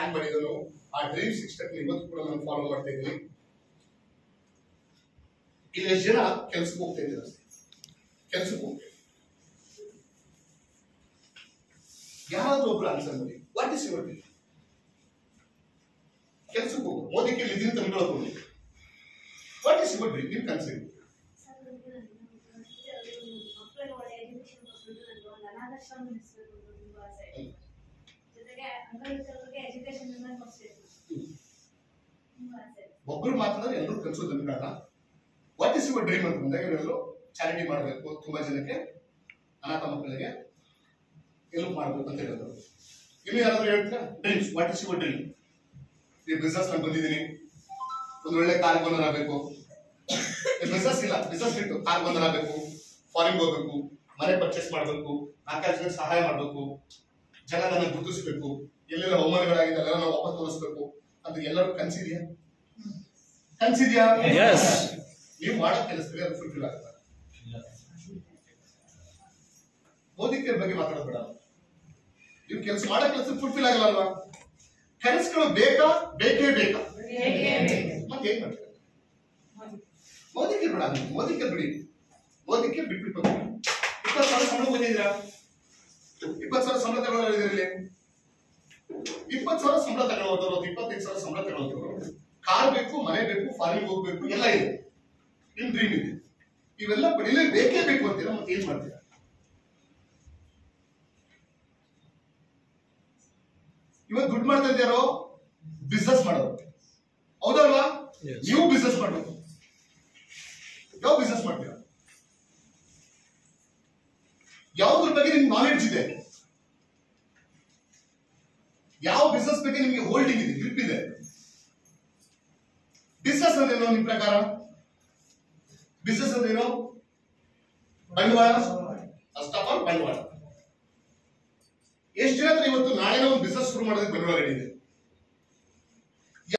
Plan ಮಾಡಿದನು. ಆ dream 6 step ಇವತ್ತು ಕೂಡ ನಾನು ಫಾಲೋ ಮಾಡ್ತಾ ಇದ್ದೀನಿ. ಇಲ್ಲಿ ಎಷ್ಟು ಜನ ಕೆಲ್ಸಕ್ಕೆ ಹೋಗ್ತಾ ಇದ್ದೀರಾ? ಕೆಲ್ಸಕ್ಕೆ ಹೋಗ್ತಾ ಯಾರಾದ್ರೂ ಒಬ್ರು ಆನ್ಸರ್ ಮಾಡಿ. What is your dream? ಕೆಲ್ಸಕ್ಕೆ ಹೋಗು. ಮೋದಿಗೆ ಇದೀನಿ ತಂದ್ಕೊಳ್ಳೋದು. What is your dream? ನಿಮ್ ಕನ್ಸು ಒಬ್ರು ಮಾತಾಡಿದ್ರೆ ಎಲ್ಲರೂ ಕನ್ಸೋದು ಅನ್ಕೊಳ್ಳ. ವಾಟ್ ಇಸ್ ಯುವರ್ ಡ್ರೀಮ್ ಅಂತ ಬಂದಾಗ ಇವರೆಲ್ಲರೂ ಚಾರಿಟಿ ಮಾಡಬೇಕು, ತುಂಬಾ ಜನಕ್ಕೆ ಅನಾಥ ಮಕ್ಕಳಿಗೆ ಹೆಲ್ಪ್ ಮಾಡಬೇಕು ಅಂತ ಹೇಳಿದ್ರು. ಇನ್ನು ಯಾರಾದ್ರೂ ಹೇಳ್ತೀರಾ dreams? What is your dream? ಈ ಬಿಸ್ನೆಸ್ ನಾನು ಬಂದಿದ್ದೀನಿ, ಒಂದು ಒಳ್ಳೆ ಕಾರ್ ಓನರ್ ಆಗಬೇಕು. ಬಿಸ್ನೆಸ್ ಇಲ್ಲ, ಬಿಸ್ನೆಸ್ ಬಿಟ್ಟು ಕಾರ್ ಓನರ್ ಆಗಬೇಕು, ಫಾರಿನ್ ಹೋಗ್ಬೇಕು, ಮನೆ ಪರ್ಚೇಸ್ ಮಾಡಬೇಕು, 4 ಜನಕ್ಕೆ ಸಹಾಯ ಮಾಡಬೇಕು, ಜನ ನನ್ನ ಗುರುತಿಸಬೇಕು, ಎಲ್ಲೆಲ್ಲ ಅವಮಾನಗಳಾಗಿದೆ ಎಲ್ಲ ನಾವು ವಾಪಸ್ ತೋರಿಸ್ಬೇಕು ಅಂತ ಎಲ್ಲರೂ ಕನ್ಸಿದ್ಯಾ? ಕನ್ಸಿದ್ಯಾ? ನೀವು ಮಾಡೋ ಕೆಲಸದಲ್ಲಿ ಅದು ಫುಲ್ಫಿಲ್ ಆಗುತ್ತೆ. ಮೋದಿಕರ ಬಗ್ಗೆ ಮಾತಾಡೋದು ಬೇಡ. ನೀವು ಕೆಲಸ ಮಾಡೋ ಕೆಲಸ ಫುಲ್ಫಿಲ್ ಆಗಲ್ಲ ಅಲ್ವಾ? ಕನಸುಗಳು ಬೇಕಾ? ಬೇಕೇ ಬೇಕಾ? ಮತ್ತೆ ಏನ್ ಮಾಡ್ತೀರಾ? ಮೋದಿಕರ್ ಬೇಡ, ಮೋದಿಕರ್ ಬಿಡಿ, ಮೋದಿಕರ್ ಬಿಟ್ಬಿಟ್ಟು 20,000 ಸಂಬಳ ಬಂದಿದ್ದೀರಾ? 20,000 ಸಂಬಳ ತಗೊಳ್ಳೋದ್ರಲ್ಲಿ 20,000 ಸಂಬಳ ತಗೊಳ್ಳೋದವರು, 25,000 ಸಂಬಳ ತಗೊಳ್ಳೋದವರು, ಕಾರ್ ಬೇಕು, ಮನೆ ಬೇಕು, ಫಾರಿನ್ ಹೋಗ್ಬೇಕು, ಎಲ್ಲ ಇದೆ. ನಿಮ್ ಡ್ರೀಮ್ ಇದೆ, ಇವೆಲ್ಲ ಪಡಿಲೇ ಬೇಕೇ ಬೇಕು ಅಂತೀರಾ? ಮತ್ತೆ ಏನ್ ಮಾಡ್ತೀರಾ? ಇವತ್ತು ದುಡ್ಡು ಮಾಡ್ತಾ ಇದ್ದಾರೋ ಬಿಸ್ನೆಸ್ ಮಾಡೋದು, ಹೌದಲ್ವಾ? ನೀವು ಬಿಸ್ನೆಸ್ ಮಾಡಬೇಕು. ಯಾವ ಬಿಸ್ನೆಸ್ ಮಾಡ್ತೀರಾ? ಯಾವುದ್ರ ಬಗ್ಗೆ ನಿಮ್ಗೆ ನಾಲೆಡ್ಜ್ ಇದೆ? ಯಾವ ಬಿಸ್ನೆಸ್ ಬಗ್ಗೆ ನಿಮಗೆ ಹೋಲ್ಡಿಂಗ್ ಇದೆ, ಗ್ರಿಪ್ ಇದೆ? ಬಿಸ್ನೆಸ್ ಅಂದ್ರೇನು ನಿಮ್ ಪ್ರಕಾರ? ಬಿಸ್ನೆಸ್ ಅಂದ್ರೇನು? ಬಂಡವಾಳ, ಫಸ್ಟ್ ಆಫ್ ಆಲ್ ಬಂಡವಾಳ. ಎಷ್ಟು ಜನ ಇವತ್ತು ನಾಳೆ ಒಂದು ಬಿಸ್ನೆಸ್ ಶುರು ಮಾಡೋದಕ್ಕೆ ಬಂಡವಾಳ ರೆಡಿ ಇದೆ?